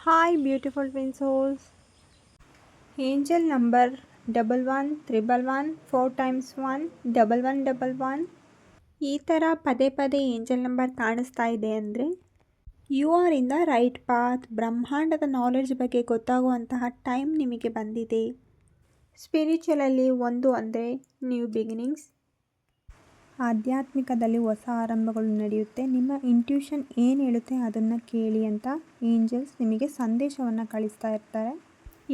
Hi, beautiful twin souls. Angel number 1111 4 times 1 1111. ಈ ಥರ ಪದೇ ಪದೇ ಏಂಜಲ್ ನಂಬರ್ ಕಾಣಿಸ್ತಾ ಇದೆ ಅಂದರೆ you are in the right path. ಬ್ರಹ್ಮಾಂಡದ ನಾಲೆಡ್ಜ್ ಬಗ್ಗೆ ಗೊತ್ತಾಗುವಂತಹ ಟೈಮ್ ನಿಮಗೆ ಬಂದಿದೆ. ಸ್ಪಿರಿಚುವಲಲ್ಲಿ ಒಂದು ಅಂದರೆ ನ್ಯೂ ಬಿಗಿನಿಂಗ್ಸ್, ಆಧ್ಯಾತ್ಮಿಕದಲ್ಲಿ ಹೊಸ ಆರಂಭಗಳು ನಡೆಯುತ್ತೆ. ನಿಮ್ಮ ಇಂಟ್ಯೂಷನ್ ಏನು ಹೇಳುತ್ತೆ ಅದನ್ನು ಕೇಳಿ ಅಂತ ಏಂಜಲ್ಸ್ ನಿಮಗೆ ಸಂದೇಶವನ್ನು ಕಳಿಸ್ತಾ ಇರ್ತಾರೆ.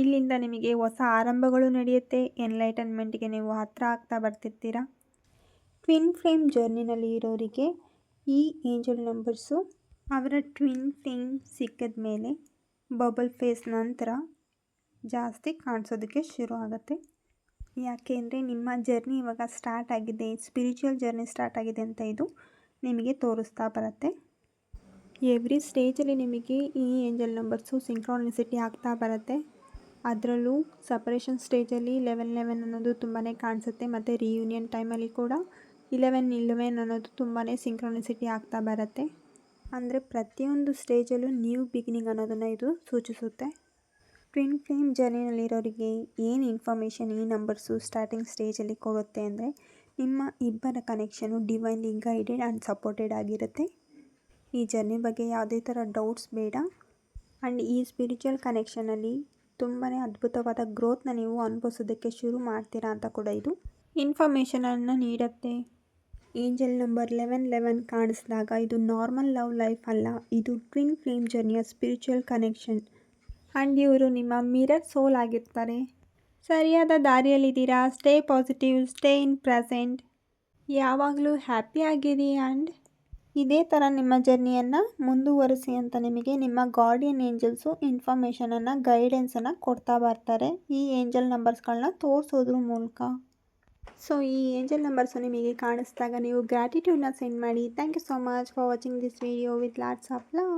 ಇಲ್ಲಿಂದ ನಿಮಗೆ ಹೊಸ ಆರಂಭಗಳು ನಡೆಯುತ್ತೆ. ಎನ್ಲೈಟನ್ಮೆಂಟ್ಗೆ ನೀವು ಹತ್ತಿರ ಆಗ್ತಾ ಬರ್ತಿರ್ತೀರ. ಟ್ವಿನ್ ಫ್ಲೇಮ್ ಜರ್ನಿನಲ್ಲಿ ಇರೋರಿಗೆ ಈ ಏಂಜಲ್ ನಂಬರ್ಸು ಅವರ ಟ್ವಿನ್ ಫ್ಲೇಮ್ ಸಿಕ್ಕಿದ ಮೇಲೆ ಬಬಲ್ ಫೇಸ್ ನಂತರ ಜಾಸ್ತಿ ಕಾಣಿಸೋದಕ್ಕೆ ಶುರು ಆಗುತ್ತೆ. ಯಾಕೆ ಅಂದರೆ ನಿಮ್ಮ ಜರ್ನಿ ಇವಾಗ ಸ್ಟಾರ್ಟ್ ಆಗಿದೆ, ಸ್ಪಿರಿಚುವಲ್ ಜರ್ನಿ ಸ್ಟಾರ್ಟ್ ಆಗಿದೆ ಅಂತ ಇದು ನಿಮಗೆ ತೋರಿಸ್ತಾ ಬರುತ್ತೆ. ಎವ್ರಿ ಸ್ಟೇಜಲ್ಲಿ ನಿಮಗೆ ಈ ಏಂಜಲ್ ನಂಬರ್ಸು ಸಿಂಕ್ರಾನಿಸಿಟಿ ಆಗ್ತಾ ಬರುತ್ತೆ. ಅದರಲ್ಲೂ ಸಪರೇಷನ್ ಸ್ಟೇಜಲ್ಲಿ 1111 ಅನ್ನೋದು ತುಂಬಾ ಕಾಣಿಸುತ್ತೆ. ಮತ್ತು ರಿಯೂನಿಯನ್ ಟೈಮಲ್ಲಿ ಕೂಡ 1111 ಅನ್ನೋದು ತುಂಬಾ ಸಿಂಕ್ರಾನಿಸಿಟಿ ಆಗ್ತಾ ಬರುತ್ತೆ. ಅಂದರೆ ಪ್ರತಿಯೊಂದು ಸ್ಟೇಜಲ್ಲೂ ನ್ಯೂ ಬಿಗಿನಿಂಗ್ ಅನ್ನೋದನ್ನು ಇದು ಸೂಚಿಸುತ್ತೆ. ಟ್ವಿನ್ ಫ್ಲೇಮ್ ಜರ್ನಿನಲ್ಲಿರೋರಿಗೆ ಏನು ಇನ್ಫಾರ್ಮೇಷನ್ ಈ ನಂಬರ್ಸು ಸ್ಟಾರ್ಟಿಂಗ್ ಸ್ಟೇಜಲ್ಲಿ ಕೊಡುತ್ತೆ ಅಂದರೆ ನಿಮ್ಮ ಇಬ್ಬರ connection divinely guided and supported ಆಗಿರುತ್ತೆ. ಈ ಜರ್ನಿ ಬಗ್ಗೆ ಯಾವುದೇ ಥರ ಡೌಟ್ಸ್ ಬೇಡ. ಆ್ಯಂಡ್ ಈ ಸ್ಪಿರಿಚುವಲ್ ಕನೆಕ್ಷನಲ್ಲಿ ತುಂಬಾ ಅದ್ಭುತವಾದ ಗ್ರೋತ್ನ ನೀವು ಅನುಭವಿಸೋದಕ್ಕೆ ಶುರು ಮಾಡ್ತೀರಾ ಅಂತ ಕೂಡ ಇದು ಇನ್ಫಾರ್ಮೇಷನನ್ನು ನೀಡುತ್ತೆ. ಏಂಜಲ್ ನಂಬರ್ 1111 ಕಾಣಿಸಿದಾಗ ಇದು ನಾರ್ಮಲ್ ಲವ್ ಲೈಫ್ ಅಲ್ಲ, ಇದು ಟ್ವಿನ್ ಫ್ಲೇಮ್ ಜರ್ನಿಯ ಸ್ಪಿರಿಚುವಲ್ ಕನೆಕ್ಷನ್. ಆ್ಯಂಡ್ ಇವರು ನಿಮ್ಮ ಮಿರರ್ ಸೋಲ್ ಆಗಿರ್ತಾರೆ. ಸರಿಯಾದ ದಾರಿಯಲ್ಲಿದ್ದೀರಾ. Stay positive, stay in present, ಯಾವಾಗಲೂ ಹ್ಯಾಪಿಯಾಗಿರಿ. ಆ್ಯಂಡ್ ಇದೇ ಥರ ನಿಮ್ಮ ಜರ್ನಿಯನ್ನು ಮುಂದುವರಿಸಿ ಅಂತ ನಿಮಗೆ ನಿಮ್ಮ ಗಾರ್ಡಿಯನ್ ಏಂಜಲ್ಸು ಇನ್ಫಾರ್ಮೇಷನನ್ನು ಗೈಡೆನ್ಸನ್ನು ಕೊಡ್ತಾ ಬರ್ತಾರೆ ಈ ಏಂಜಲ್ ನಂಬರ್ಸ್ಗಳನ್ನ ತೋರಿಸೋದ್ರ ಮೂಲಕ. ಸೊ ಈ ಏಂಜಲ್ ನಂಬರ್ಸು ನಿಮಗೆ ಕಾಣಿಸಿದಾಗ ನೀವು ಗ್ರ್ಯಾಟಿಟ್ಯೂಡ್ನ ಸೆಂಡ್ ಮಾಡಿ. Thank you so much for watching this video with lots of love.